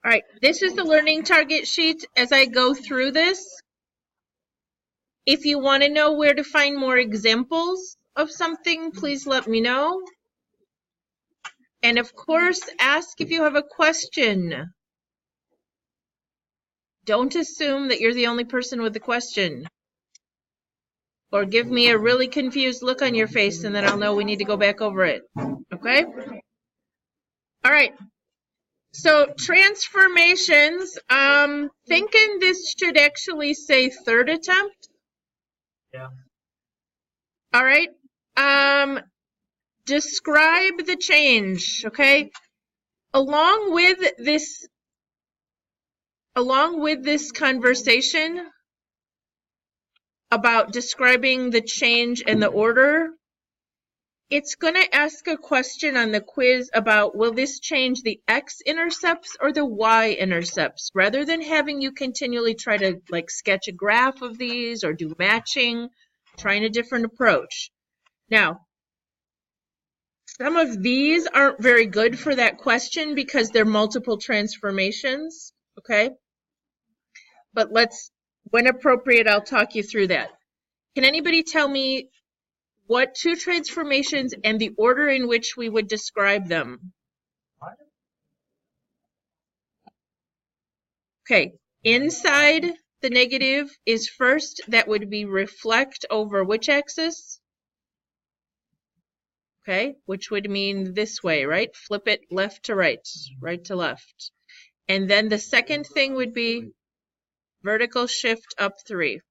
All right, this is the learning target sheet. As I go through this, if you want to know where to find more examples of something, please let me know. And of course, ask if you have a question. Don't assume that you're the only person with the question. Or give me a really confused look on your face and then I'll know we need to go back over it. Okay? All right. So transformations, thinking this should actually say third attempt. Yeah. All right. Describe the change, okay? Along with this conversation about describing the change and the order, it's going to ask a question on the quiz about, will this change the x-intercepts or the y-intercepts? Rather than having you continually try to like sketch a graph of these or do matching, trying a different approach. Now, some of these aren't very good for that question because they're multiple transformations, okay? But when appropriate, I'll talk you through that. Can anybody tell me what two transformations and the order in which we would describe them? Okay, inside the negative is first, that would be reflect over which axis? Okay, which would mean this way, right? Flip it left to right, right to left. And then the second thing would be vertical shift up 3.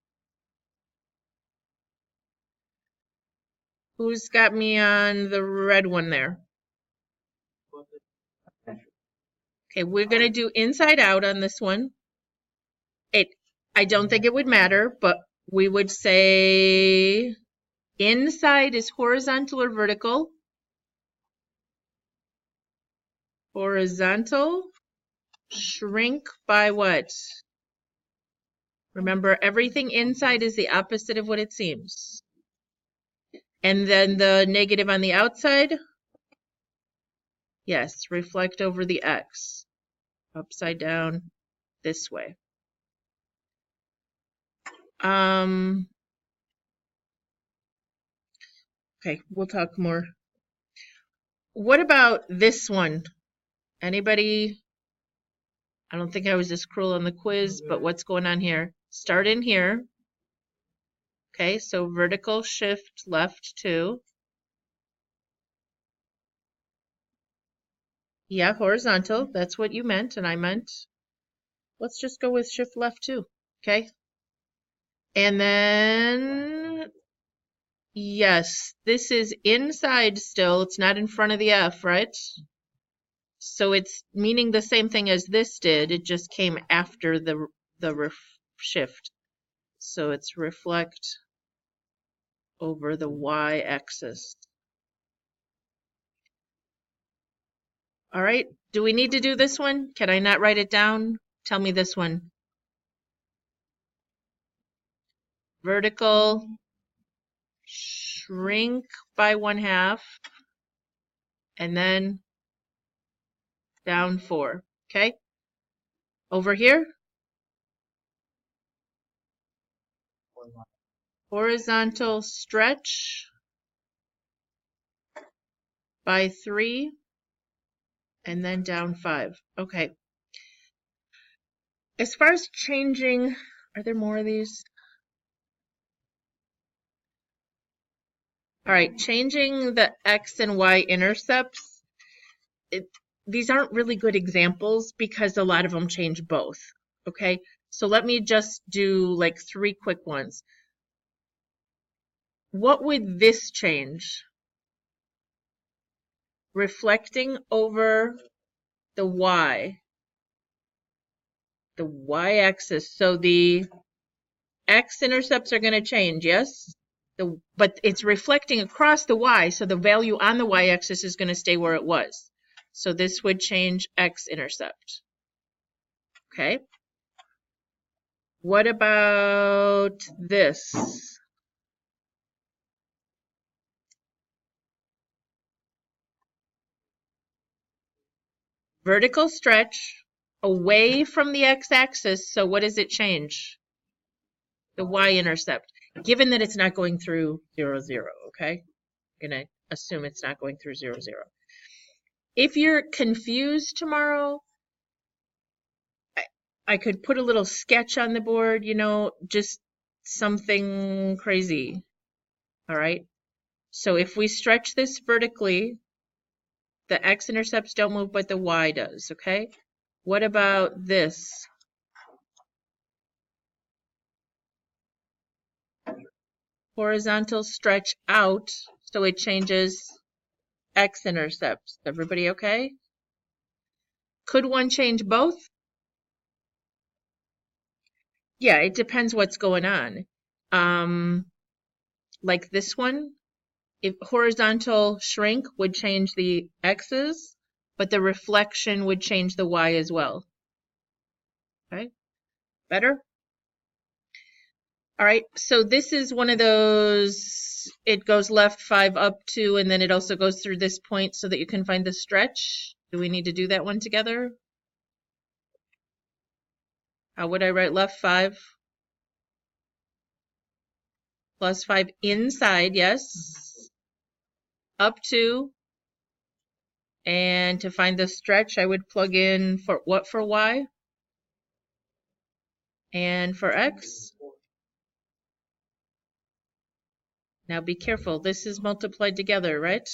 Who's got me on the red one there? Okay, we're going to do inside out on this one. I don't think it would matter, but we would say inside is horizontal or vertical? Horizontal. Shrink by what? Remember, everything inside is the opposite of what it seems. And then the negative on the outside? Yes, reflect over the x. Upside down this way. Okay, we'll talk more. What about this one? Anybody? I don't think I was this cruel on the quiz, but what's going on here? Start in here. Okay, so vertical shift left 2. Yeah, horizontal. That's what you meant, and I meant. Let's just go with shift left 2. Okay. And then, yes, this is inside still. It's not in front of the F, right? So it's meaning the same thing as this did. It just came after the shift. So it's reflect over the y-axis. All right. Do we need to do this one? Can I not write it down? Tell me this one. Vertical, shrink by 1/2, and then down 4. Okay. Over here. Horizontal stretch by 3 and then down 5. Okay. As far as changing, are there more of these? All right, changing the x and y intercepts. These aren't really good examples because a lot of them change both. Okay, so let me just do like 3 quick ones. What would this change? Reflecting over the y, the y-axis. So the x-intercepts are going to change, yes? But it's reflecting across the y, so the value on the y-axis is going to stay where it was. So this would change x-intercept. Okay. What about this? Vertical stretch away from the x-axis, so what does it change? The y-intercept, given that it's not going through 0, 0, okay? I'm going to assume it's not going through 0, 0. If you're confused tomorrow, I could put a little sketch on the board, you know, just something crazy, all right? So if we stretch this vertically, the x-intercepts don't move, but the y does, okay? What about this? Horizontal stretch out, so it changes x-intercepts. Everybody okay? Could one change both? Yeah, it depends what's going on. Like this one, if horizontal shrink would change the x's, but the reflection would change the y as well. Okay, better? All right, so this is one of those, it goes left 5 up 2, and then it also goes through this point so that you can find the stretch. Do we need to do that one together? How would I write left 5? Plus 5 inside, yes. Up 2. And to find the stretch, I would plug in for what for y? And for x? Now be careful, this is multiplied together, right?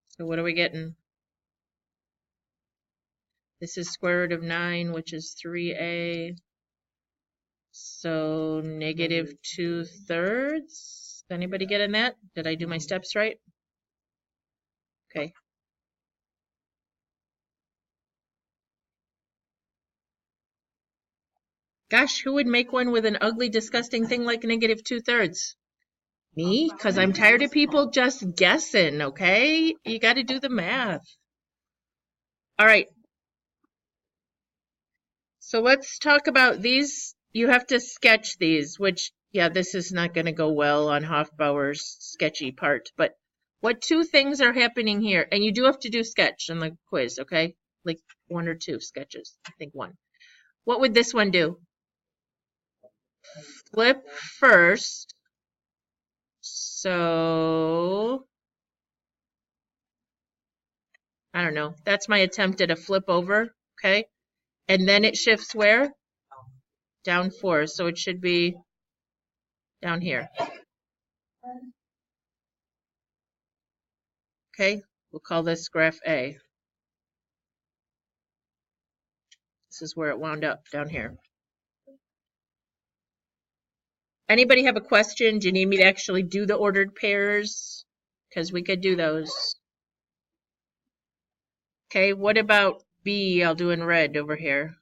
So what are we getting? This is square root of 9, which is 3a. So negative 2/3. Anybody getting that? Did I do my steps right? Okay. Gosh, who would make one with an ugly, disgusting thing like negative 2/3? Me? Because I'm tired of people just guessing, okay? You got to do the math. All right. So let's talk about these. You have to sketch these, which, yeah, this is not going to go well on Hofbauer's sketchy part. But what two things are happening here? And you do have to do sketch in the quiz, okay? Like 1 or 2 sketches. I think 1. What would this one do? Flip first. So, I don't know. That's my attempt at a flip over, okay? And then it shifts where? Down 4. So it should be down here. Okay, we'll call this graph A. This is where it wound up, down here. Anybody have a question? Do you need me to actually do the ordered pairs? Because we could do those. Okay, what about B? I'll do in red over here.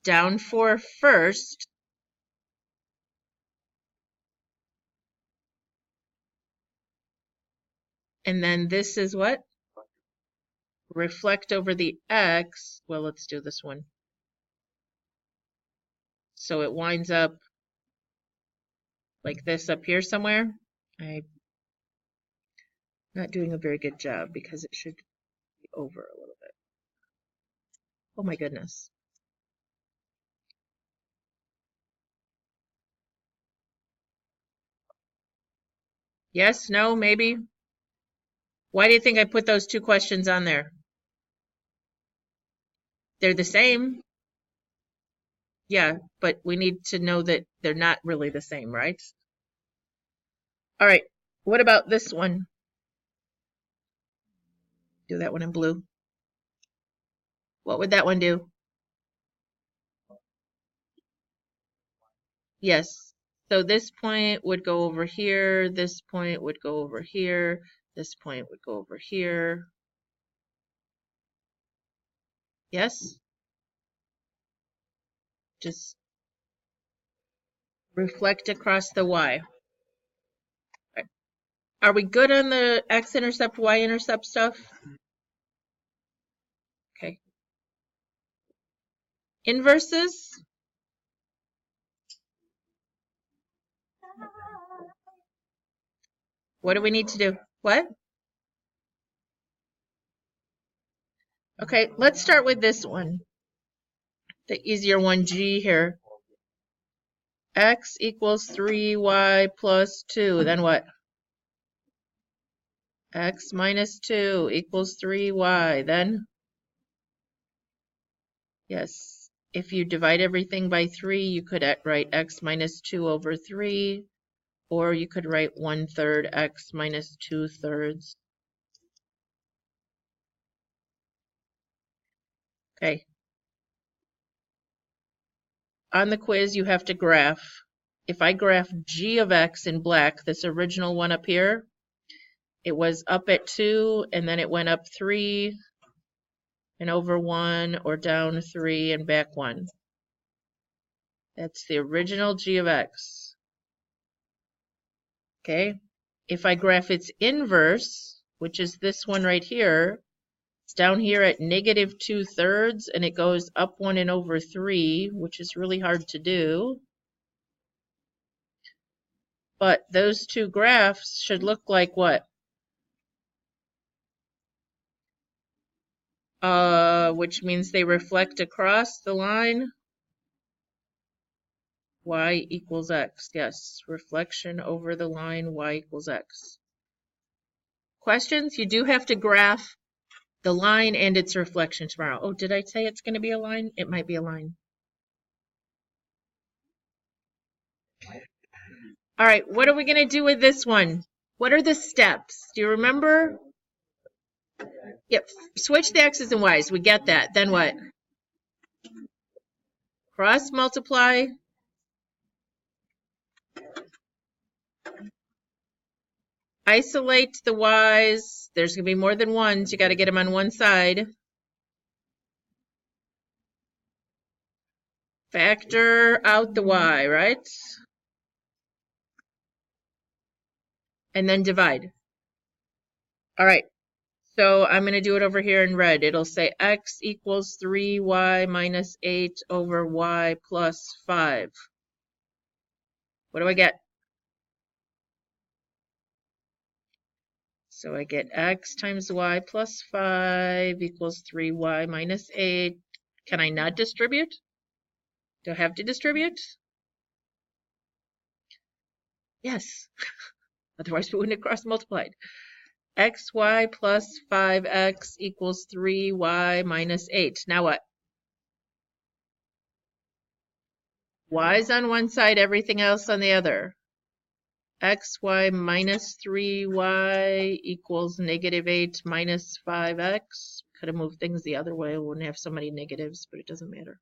Down 4 first. And then this is what? Reflect over the X. Well, let's do this one. So it winds up like this up here somewhere. I'm not doing a very good job because it should be over a little bit. Oh my goodness. Yes, no, maybe. Why do you think I put those 2 questions on there? They're the same. Yeah, but we need to know that they're not really the same, right? All right, what about this one? Do that one in blue. What would that one do? Yes, so this point would go over here, this point would go over here, this point would go over here. Yes? Just reflect across the y. Right. Are we good on the x-intercept, y-intercept stuff? Okay. Inverses? What do we need to do? What? Okay, let's start with this one. The easier one, G here. X equals 3y plus 2. Then what? X minus 2 equals 3y. Then? Yes. If you divide everything by 3, you could write x minus 2 over 3. Or you could write 1/3 x minus 2/3. Okay. On the quiz, you have to graph. If I graph g of x in black, this original one up here, it was up at 2, and then it went up 3, and over 1, or down 3, and back 1. That's the original g of x. Okay? If I graph its inverse, which is this one right here, it's down here at negative 2/3, and it goes up 1 and over 3, which is really hard to do. But those two graphs should look like what? Which means they reflect across the line. Y equals x. Yes, reflection over the line y equals x. Questions? You do have to graph the line and its reflection tomorrow. Oh, did I say it's going to be a line? It might be a line. All right, what are we going to do with this one? What are the steps? Do you remember? Yep, switch the x's and y's. We get that. Then what? Cross multiply. Isolate the y's. There's going to be more than one, so you got to get them on one side. Factor out the y, right? And then divide. All right, so I'm going to do it over here in red. It'll say x equals 3y minus 8 over y plus 5. What do I get? So I get x times y plus 5 equals 3y minus 8. Can I not distribute? Do I have to distribute? Yes. Otherwise we wouldn't have cross multiplied. xy plus 5x equals 3y minus 8. Now what? Y's on one side, everything else on the other. xy minus 3y equals negative 8 minus 5x. Could have moved things the other way. We wouldn't have so many negatives, but it doesn't matter.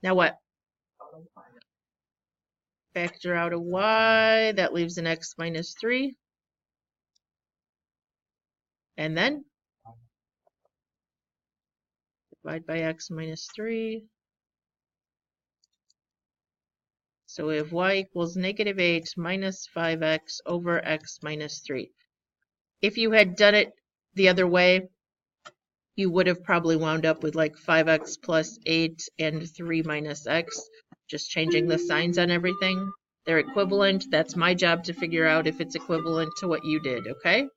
Now what? Factor out a y. That leaves an x minus 3. And then divide by x minus 3. So we have y equals negative 8 minus 5x over x minus 3. If you had done it the other way, you would have probably wound up with like 5x plus 8 and 3 minus x, just changing the signs on everything. They're equivalent. That's my job to figure out if it's equivalent to what you did, okay?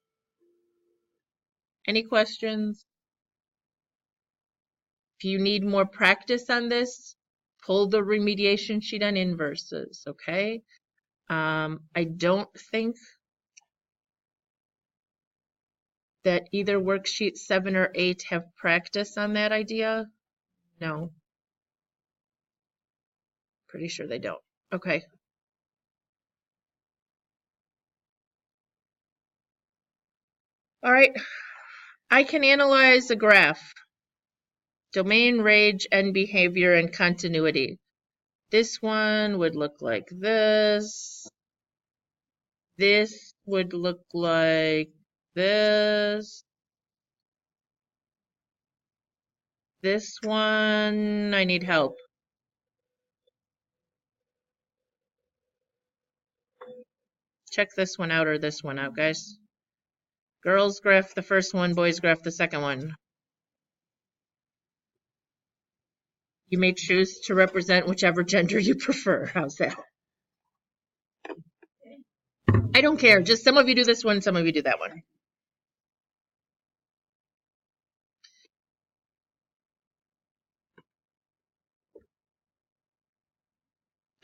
Any questions? If you need more practice on this, pull the remediation sheet on inverses, okay? I don't think that either worksheet 7 or 8 have practice on that idea. No. Pretty sure they don't. Okay. All right. I can analyze a graph. Domain, range, and behavior and continuity. This one would look like this. This would look like this. This one, I need help. Check this one out or this one out, guys. Girls graph the first one, boys graph the second one. You may choose to represent whichever gender you prefer. How's that? I don't care. Just some of you do this one, some of you do that one.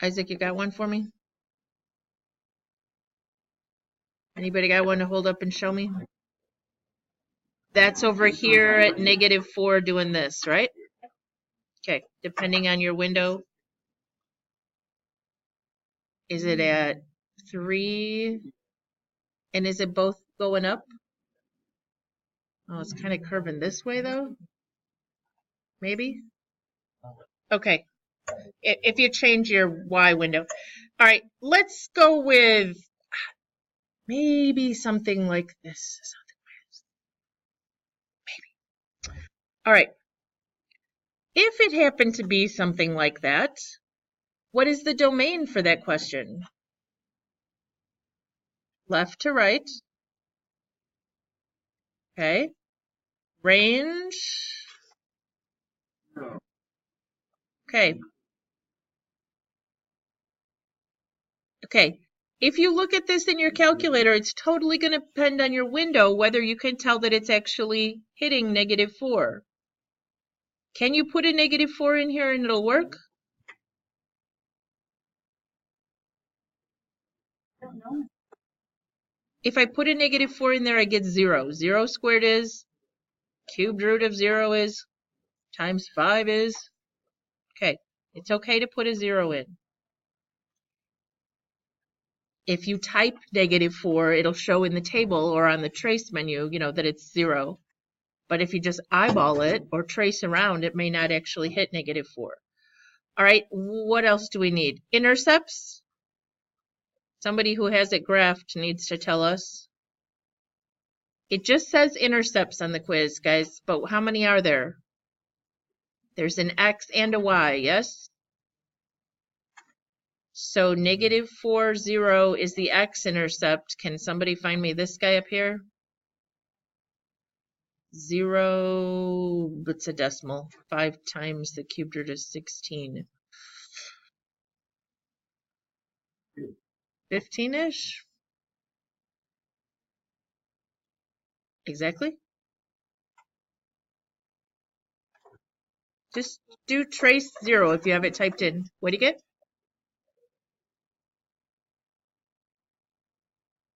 Isaac, you got one for me? Anybody got one to hold up and show me? That's over here at -4 doing this, right? Okay, depending on your window. Is it at 3? And is it both going up? Oh, it's kind of curving this way though. Maybe? Okay. If you change your Y window. All right, let's go with maybe something like this. Maybe. All right. If it happened to be something like that, what is the domain for that question? Left to right. Okay. Range. Okay. Okay. If you look at this in your calculator, it's totally going to depend on your window whether you can tell that it's actually hitting -4. Can you put a -4 in here and it'll work? I don't know. If I put a -4 in there, I get 0. 0 squared is, cubed root of 0 is, times 5 is. Okay, it's okay to put a 0 in. If you type -4, it'll show in the table or on the trace menu, that it's 0. But if you just eyeball it or trace around, it may not actually hit -4. All right, what else do we need? Intercepts? Somebody who has it graphed needs to tell us. It just says intercepts on the quiz, guys, but how many are there? There's an X and a Y, yes? So -4, 0 is the X-intercept. Can somebody find me this guy up here? 0, what's a decimal? 5 times the cubed root of 16. 15-ish? Exactly. Just do trace 0 if you have it typed in. What do you get?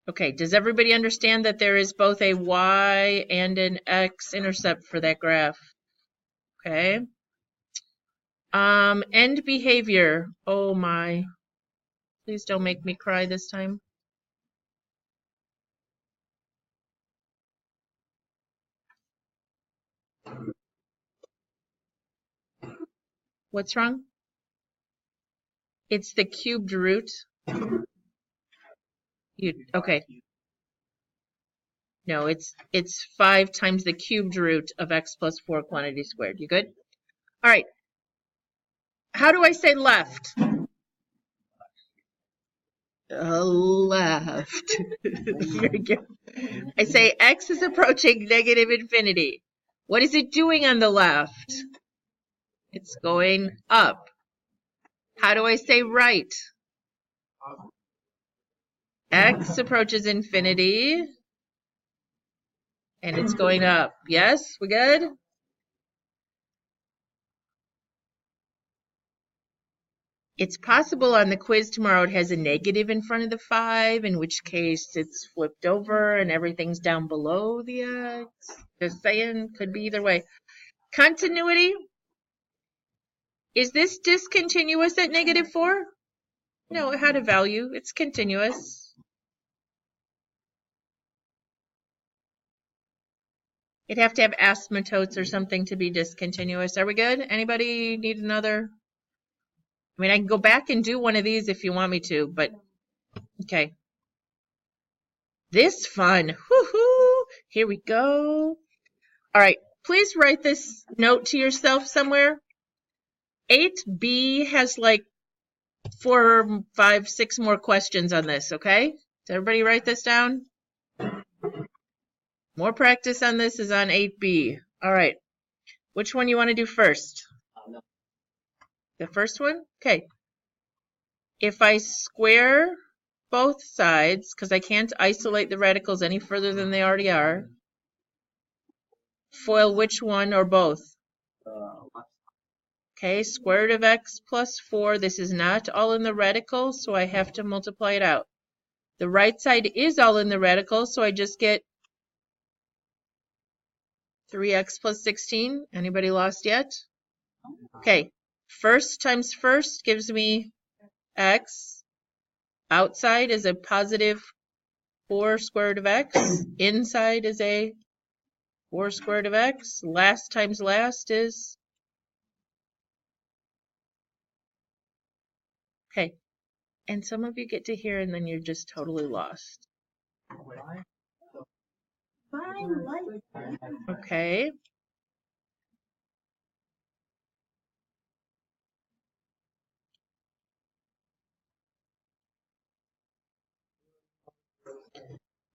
Okay, does everybody understand that there is both a Y and an X intercept for that graph? Okay. End behavior. Oh my. Please don't make me cry this time. What's wrong? It's the cubed root. Okay. No, it's 5 times the cubed root of x plus 4 quantity squared. You good? All right. How do I say left? Left. Very good. I say x is approaching -infinity. What is it doing on the left? It's going up. How do I say right? X approaches infinity. And it's going up. Yes, we good? It's possible on the quiz tomorrow it has a negative in front of the 5, in which case it's flipped over and everything's down below the X. Just saying, could be either way. Continuity. Is this discontinuous at -4? No, it had a value. It's continuous. It'd have to have asymptotes or something to be discontinuous. Are we good? Anybody need another? I mean, I can go back and do one of these if you want me to, but okay. This fun. Woohoo! Here we go. All right, please write this note to yourself somewhere. 8B has like 4, 5, 6 more questions on this, okay? Does everybody write this down? More practice on this is on 8B. All right. Which one you want to do first? The first one? Okay. If I square both sides, because I can't isolate the radicals any further than they already are, FOIL which one or both? Okay, square root of x plus 4. This is not all in the radical, so I have to multiply it out. The right side is all in the radical, so I just get 3x plus 16. Anybody lost yet? Okay, first times first gives me x. Outside is a positive 4 square root of x. Inside is a 4 square root of x. Last times last is... Okay, and some of you get to here and then you're just totally lost. Okay.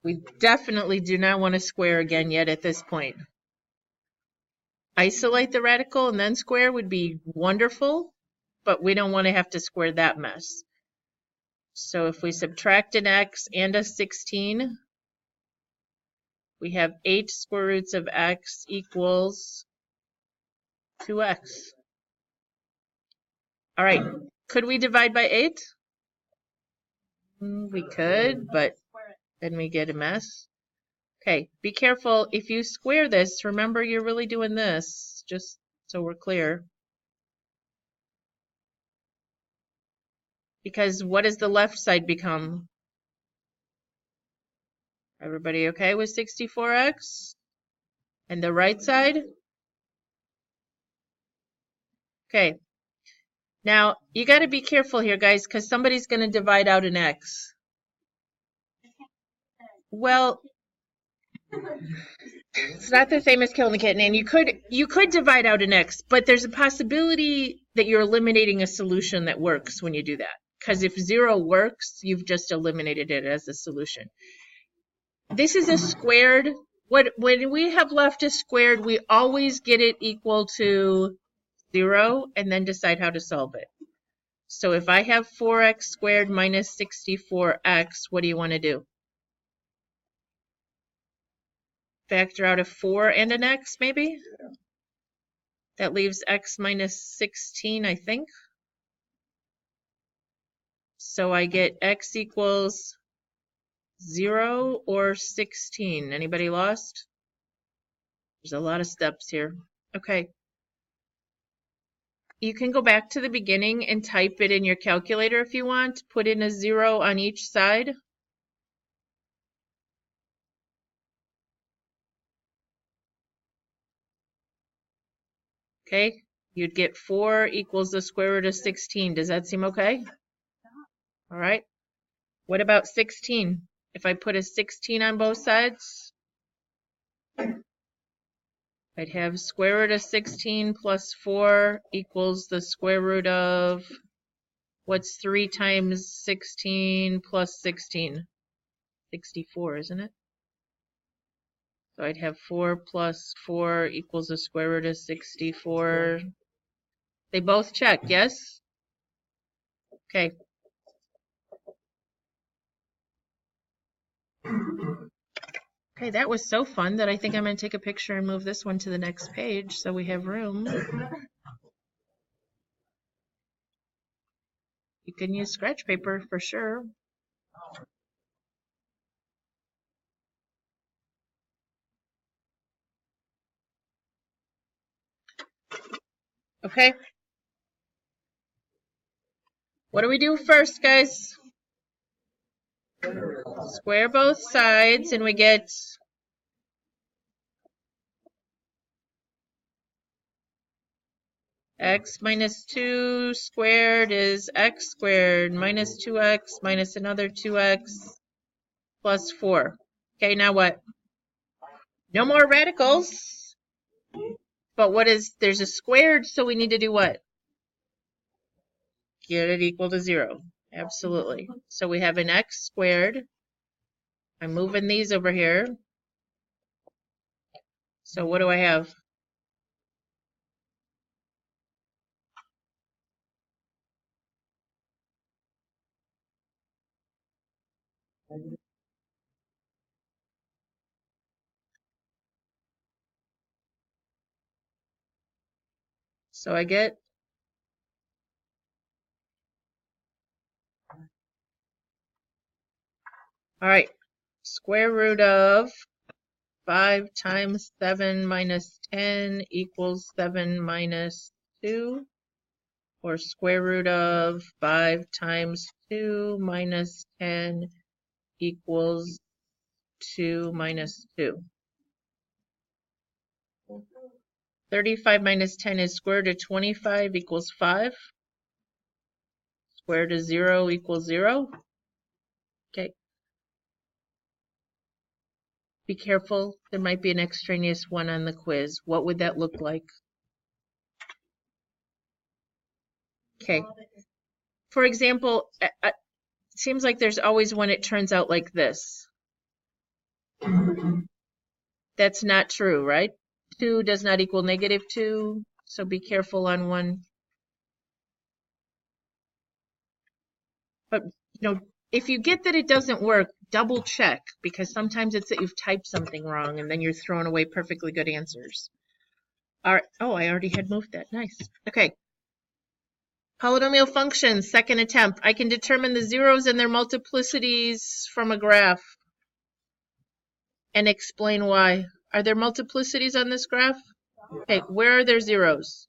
We definitely do not want to square again yet at this point. Isolate the radical and then square would be wonderful, but we don't want to have to square that mess. So if we subtract an x and a 16, we have 8 square roots of x equals 2x. All right, could we divide by 8? We could, but then we get a mess. Okay, be careful. If you square this, remember you're really doing this, just so we're clear. Because what does the left side become? Everybody okay with 64x? And the right side? Okay. Now, you got to be careful here, guys, because somebody's going to divide out an x. Well, it's not the same as killing the kitten, and you could divide out an x, but there's a possibility that you're eliminating a solution that works when you do that. Because if 0 works, you've just eliminated it as a solution. This is a squared. When we have left a squared, we always get it equal to 0 and then decide how to solve it. So if I have 4x squared minus 64x, what do you want to do? Factor out a 4 and an x, maybe? Yeah. That leaves x minus 16, I think. So I get x equals 0 or 16. Anybody lost? There's a lot of steps here. Okay. You can go back to the beginning and type it in your calculator if you want. Put in a 0 on each side. Okay, you'd get 4 equals the square root of 16. Does that seem okay? All right. What about 16? If I put a 16 on both sides, I'd have square root of 16 plus 4 equals the square root of, what's 3 times 16 plus 16? 64, isn't it? So I'd have 4 plus 4 equals the square root of 64. They both check, yes? Okay. Okay, that was so fun that I think I'm going to take a picture and move this one to the next page so we have room. You can use scratch paper for sure. Okay. What do we do first, guys? Square both sides and we get x minus 2 squared is x squared minus 2x minus another 2x plus 4. Okay, now what? No more radicals. But what is, there's a squared, so we need to do what? Get it equal to 0. Absolutely. So we have an x squared. I'm moving these over here. So what do I have? So I get All right, square root of 5 times 7 minus 10 equals 7 minus 2, or square root of 5 times 2 minus 10 equals 2 minus 2. 35 minus 10 is square root of 25 equals 5. Square root of 0 equals 0. Okay. Be careful. There might be an extraneous one on the quiz. What would that look like? Okay. For example, it seems like there's always one it turns out like this. That's not true, right? 2 does not equal negative 2, so be careful on one. But, if you get that it doesn't work, double check, because sometimes it's that you've typed something wrong and then you're throwing away perfectly good answers. All right. Oh, I already had moved that. Nice. Okay. Polynomial functions, second attempt. I can determine the zeros and their multiplicities from a graph and explain why. Are there multiplicities on this graph? Okay, where are their zeros?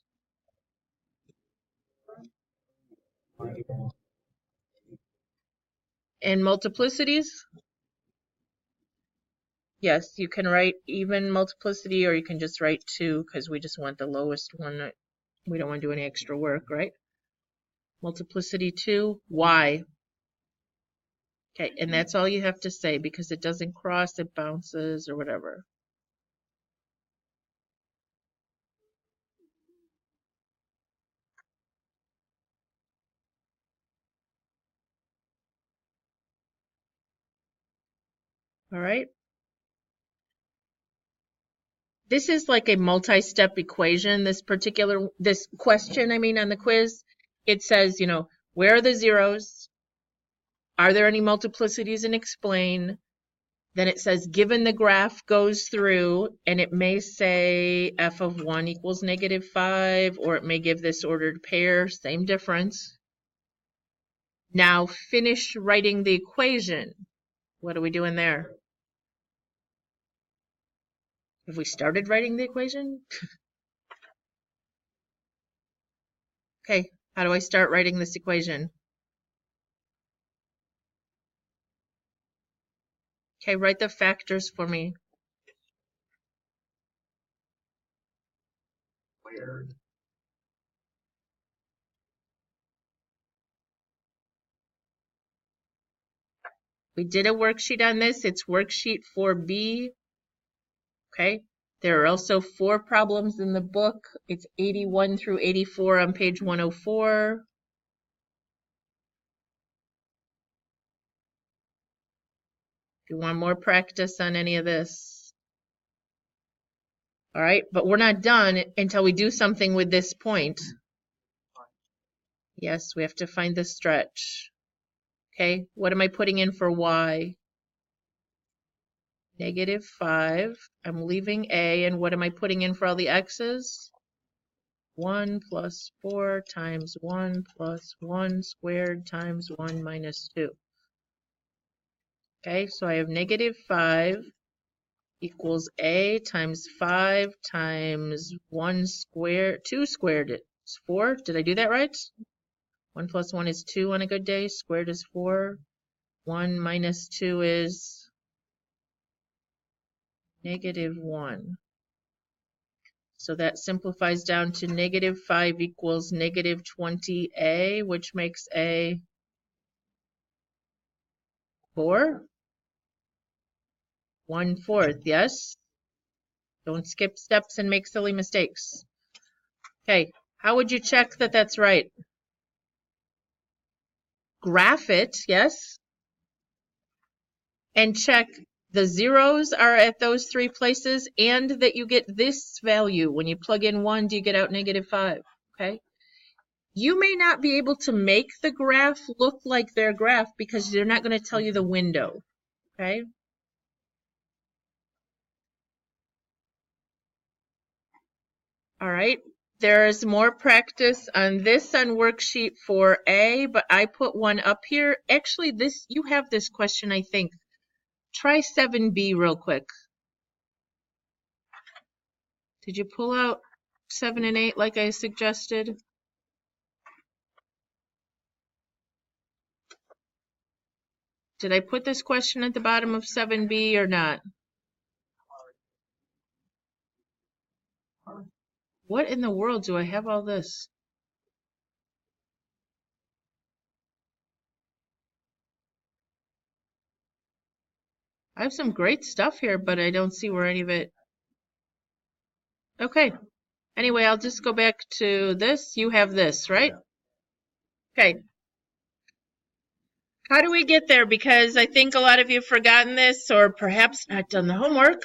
And multiplicities? Yes, you can write even multiplicity, or you can just write 2 because we just want the lowest one. We don't want to do any extra work, right? Multiplicity 2, why? Okay, and that's all you have to say because it doesn't cross, it bounces, or whatever. All right. This is like a multi-step equation, this question, on the quiz. It says, where are the zeros? Are there any multiplicities, and explain. Then it says, given the graph goes through, and it may say f of 1 equals negative 5, or it may give this ordered pair, same difference. Now finish writing the equation. What are we doing there? Have we started writing the equation? Okay, how do I start writing this equation? Okay, write the factors for me. Weird. We did a worksheet on this. It's worksheet 4B. Okay. There are also 4 problems in the book. It's 81 through 84 on page 104. If you want more practice on any of this. All right, but we're not done until we do something with this point. Yes, we have to find the stretch. Okay, what am I putting in for y? Negative 5. I'm leaving a, and what am I putting in for all the x's? 1 plus 4 times 1 plus 1 squared times 1 minus 2. Okay, so I have negative 5 equals a times 5 times 1 squared, 2 squared is 4. Did I do that right? 1 plus 1 is 2 on a good day. Squared is 4. 1 minus 2 is negative 1. So that simplifies down to negative 5 equals negative 20a, which makes a 4. 1/4, yes? Don't skip steps and make silly mistakes. Okay, how would you check that that's right? Graph it, yes? And check the zeros are at those 3 places and that you get this value. When you plug in 1, do you get out negative 5? Okay. You may not be able to make the graph look like their graph because they're not going to tell you the window. Okay. All right. There's more practice on this on worksheet 4A, but I put one up here. Actually, you have this question, I think, try 7B real quick. Did you pull out 7 and 8 like I suggested? Did I put this question at the bottom of 7B or not? What in the world do I have all this? I have some great stuff here, but I don't see where any of it... Okay. Anyway, I'll just go back to this. You have this, right? Okay. How do we get there? Because I think a lot of you have forgotten this or perhaps not done the homework.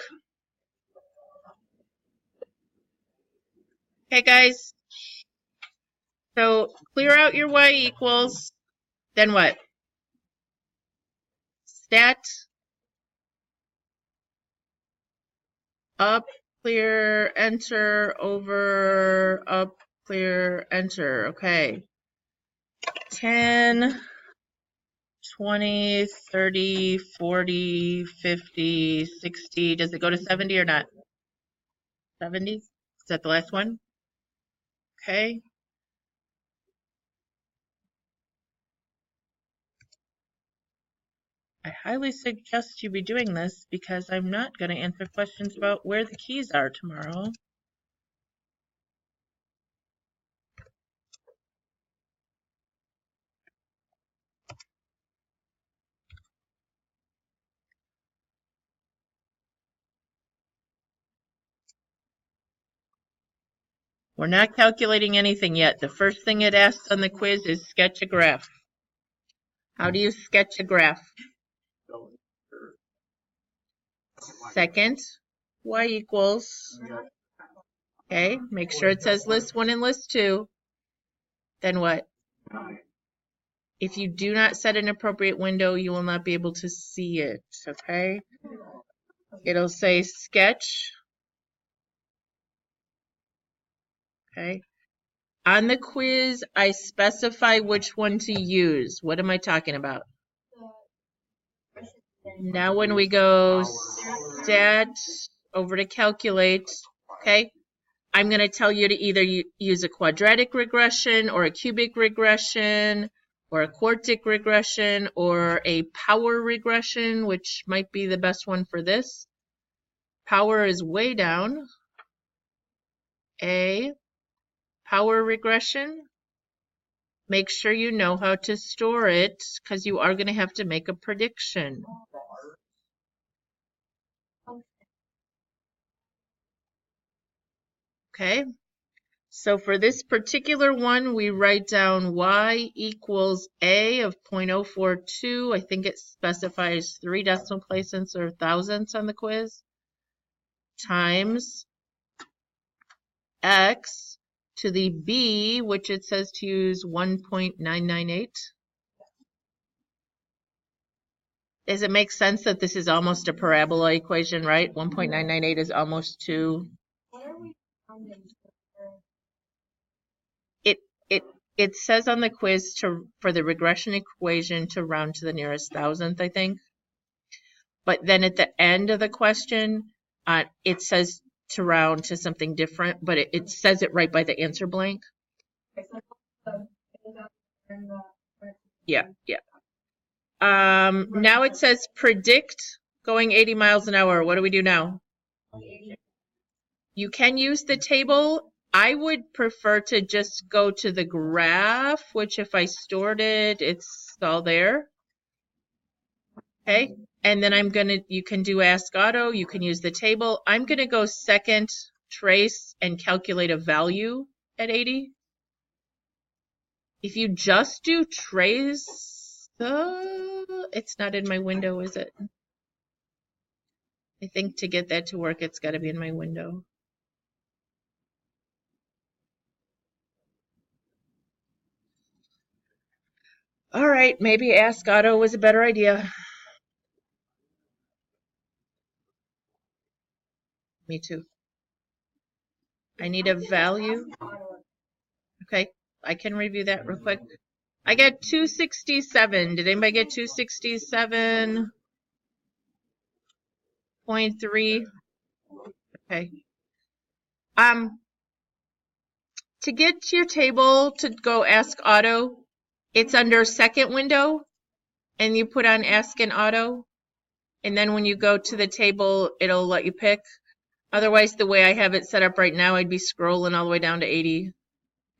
Okay, guys. So clear out your y equals. Then what? Stat up, clear, enter, over, up, clear, enter. Okay. 10, 20, 30, 40, 50, 60. Does it go to 70 or not? 70? Is that the last one? Okay. I highly suggest you be doing this because I'm not going to answer questions about where the keys are tomorrow. We're not calculating anything yet. The first thing it asks on the quiz is sketch a graph. How do you sketch a graph? Second, y equals. Okay, make sure it says list 1 and list 2. Then what? If you do not set an appropriate window, you will not be able to see it, okay? It'll say sketch. Okay. On the quiz, I specify which one to use. What am I talking about? Now when we go stat over to calculate, okay, I'm going to tell you to either use a quadratic regression or a cubic regression or a quartic regression or a power regression, which might be the best one for this. Power is way down. A power regression. Make sure you know how to store it because you are going to have to make a prediction. Okay, so for this particular one, we write down y equals a of 0.042. I think it specifies 3 decimal places or thousandths on the quiz, times x to the b, which it says to use 1.998. Does it make sense that this is almost a parabola equation, right? 1.998 is almost 2. It says on the quiz for the regression equation to round to the nearest thousandth, I think. But then at the end of the question, it says to round to something different, but it says it right by the answer blank. Yeah. Now it says predict going 80 miles an hour. What do we do now? You can use the table. I would prefer to just go to the graph, which if I stored it, it's all there. Okay, and then you can do Ask Auto, you can use the table. I'm gonna go second, trace, and calculate a value at 80. If you just do trace, it's not in my window, is it? I think to get that to work, it's gotta be in my window. All right, maybe Ask Auto was a better idea. Me too. I need a value. Okay, I can review that real quick. I got 267. Did anybody get 267? 0.3. Okay. To get to your table to go Ask Auto, it's under second window, and you put on Ask an Auto, and then when you go to the table, it'll let you pick. Otherwise, the way I have it set up right now, I'd be scrolling all the way down to 80.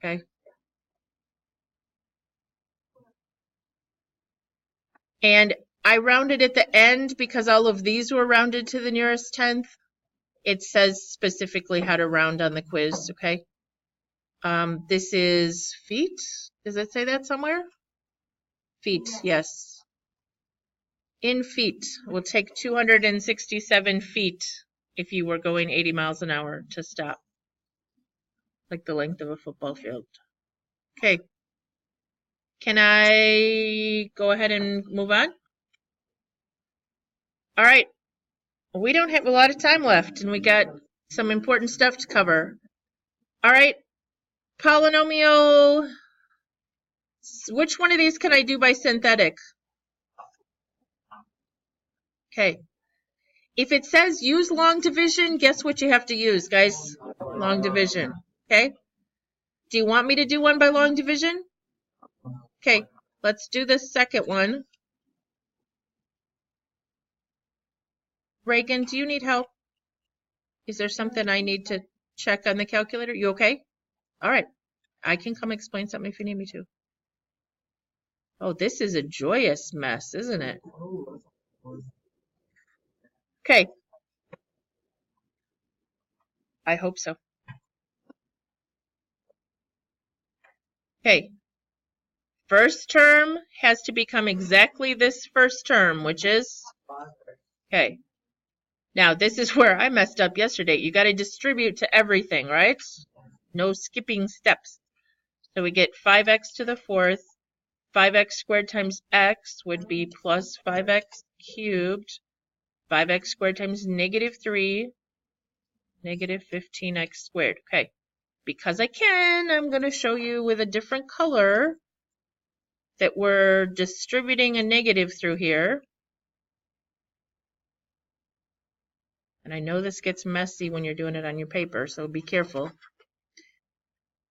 Okay. And I rounded at the end because all of these were rounded to the nearest tenth. It says specifically how to round on the quiz, okay? This is feet. Does it say that somewhere? Feet, yes. In feet, we'll take 267 feet if you were going 80 miles an hour to stop. Like the length of a football field. Okay. Can I go ahead and move on? All right. We don't have a lot of time left, and we got some important stuff to cover. All right. Polynomial. Which one of these can I do by synthetic? Okay. If it says use long division, guess what you have to use, guys? Long division. Okay. Do you want me to do one by long division? Okay. Let's do the second one. Reagan, do you need help? Is there something I need to check on the calculator? You okay? All right. I can come explain something if you need me to. Oh, this is a joyous mess, isn't it? Okay. I hope so. Okay. First term has to become exactly this first term, which is? Okay. Now, this is where I messed up yesterday. You got to distribute to everything, right? No skipping steps. So we get 5x to the fourth. 5x squared times x would be plus 5x cubed. 5x squared times negative 3, negative 15x squared. Okay. Because I can, I'm going to show you with a different color that we're distributing a negative through here. And I know this gets messy when you're doing it on your paper, so be careful.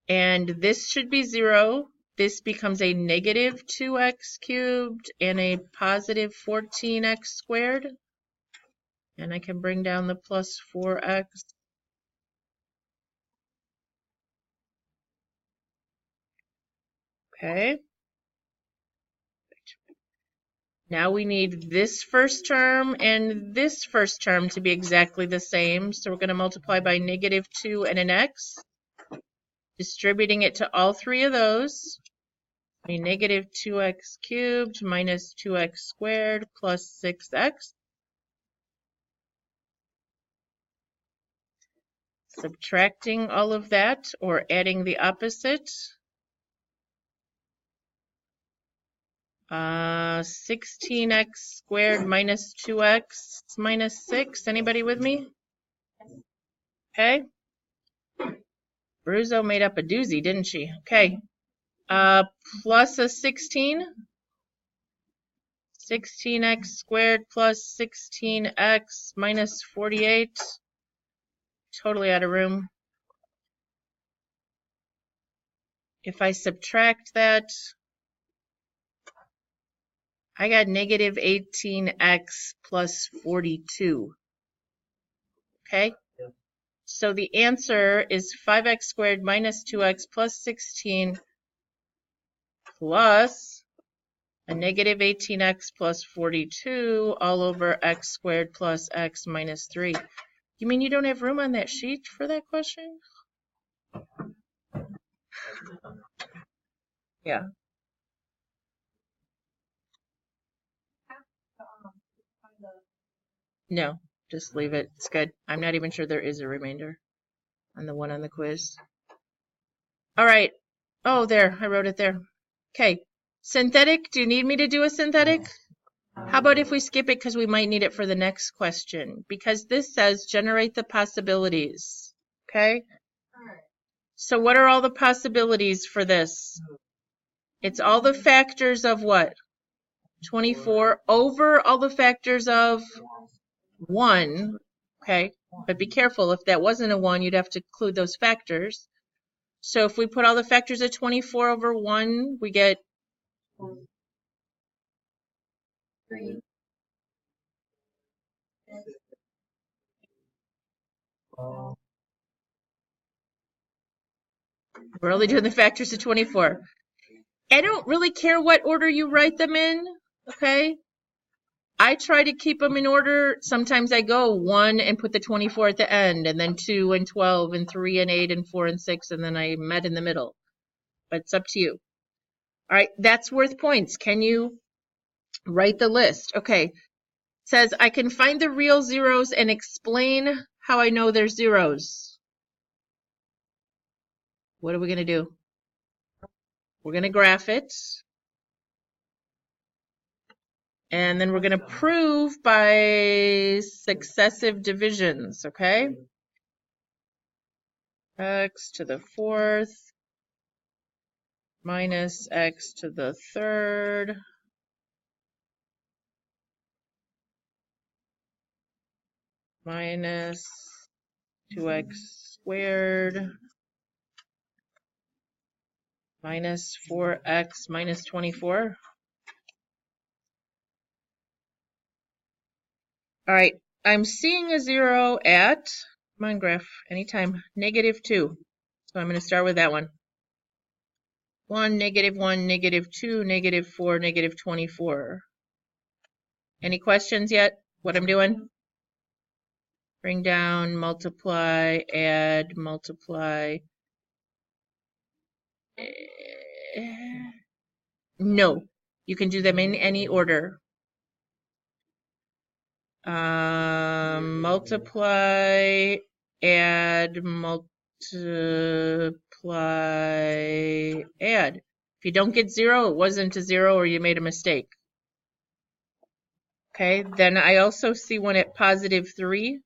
And this should be 0. This becomes a negative 2x cubed and a positive 14x squared. And I can bring down the plus 4x. Okay. Now we need this first term and this first term to be exactly the same. So we're going to multiply by negative 2 and an x. Distributing it to all three of those. A negative 2x cubed minus 2x squared plus 6x. Subtracting all of that or adding the opposite. 16x squared minus 2x minus 6. Anybody with me? Okay. Bruzo made up a doozy, didn't she? Okay. Plus a 16. 16x squared plus 16x minus 48. Totally out of room. If I subtract that, I got negative 18x plus 42. Okay? So the answer is 5x squared minus 2x plus 16 plus a negative 18x plus 42 all over x squared plus x minus 3. You mean you don't have room on that sheet for that question? Yeah. No, just leave it. It's good. I'm not even sure there is a remainder on the one on the quiz. All right. Oh, there. I wrote it there. Okay. Synthetic. Do you need me to do a synthetic? How about if we skip it because we might need it for the next question? Because this says generate the possibilities. Okay? So what are all the possibilities for this? It's all the factors of what? 24 over all the factors of 1, okay? But be careful, if that wasn't a 1, you'd have to include those factors. So if we put all the factors of 24 over 1, we get 3. We're only doing the factors of 24. I don't really care what order you write them in, okay? I try to keep them in order. Sometimes I go 1 and put the 24 at the end, and then 2 and 12 and 3 and 8 and 4 and 6, and then I met in the middle. But it's up to you. All right, that's worth points. Can you write the list? Okay. It says I can find the real zeros and explain how I know they're zeros. What are we going to do? We're going to graph it. And then we're going to prove by successive divisions, okay? X to the 4th minus x to the 3rd minus 2x squared minus 4x minus 24. All right, I'm seeing a 0 at, come on graph, anytime, -2. So I'm going to start with that one. 1, -1, -2, -4, -24. Any questions yet? What I'm doing? Bring down, multiply, add, multiply. No, you can do them in any order. Multiply, add, multiply, add. If you don't get 0, it wasn't a 0 or you made a mistake. Okay, then I also see one at +3.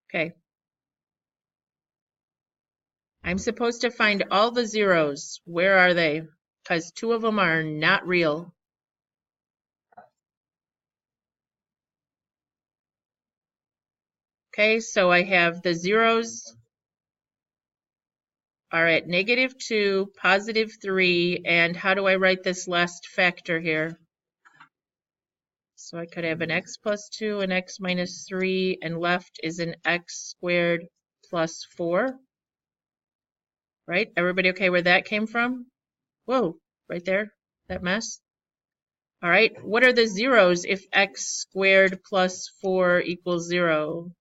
Okay. I'm supposed to find all the zeros. Where are they? Because 2 of them are not real. Okay, so I have the zeros are at -2, +3, and how do I write this last factor here? So I could have an x plus 2, an x minus 3, and left is an x squared plus 4. Right? Everybody okay where that came from? Whoa, right there, that mess. All right, what are the zeros if x squared plus 4 equals 0?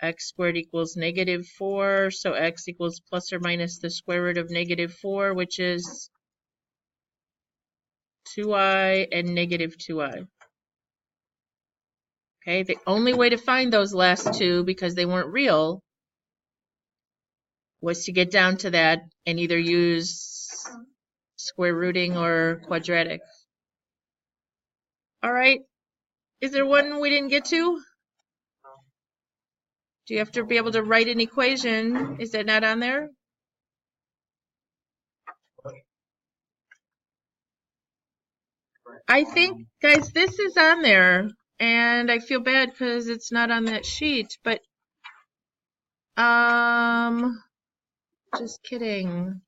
X squared equals -4, so x equals plus or minus the square root of -4, which is 2i and -2i. Okay, the only way to find those last two, because they weren't real, was to get down to that and either use square rooting or quadratic. All right, is there one we didn't get to? Do you have to be able to write an equation? Is that not on there? I think, guys, this is on there, and I feel bad because it's not on that sheet, but, just kidding.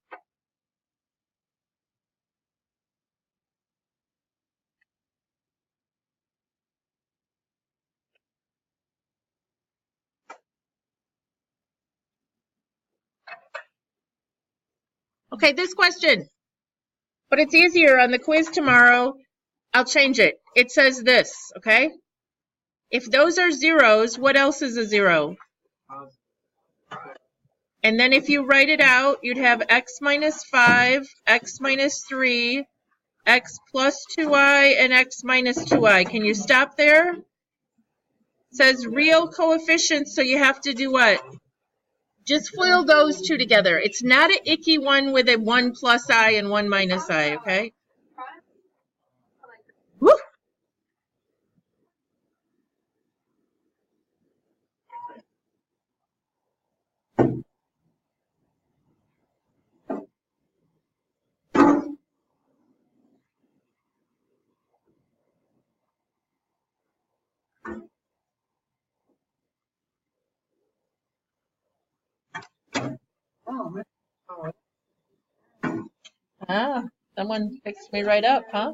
Okay, this question, but it's easier on the quiz tomorrow. I'll change it. It says this, okay? If those are zeros, what else is a 0? And then if you write it out, you'd have x minus 5, x minus 3, x plus 2i, and x minus 2i. Can you stop there? It says real coefficients, so you have to do what? Just FOIL those two together. It's not an icky one with a 1 plus I and 1 minus I, okay? Woo! Ah, someone fixed me right up, huh?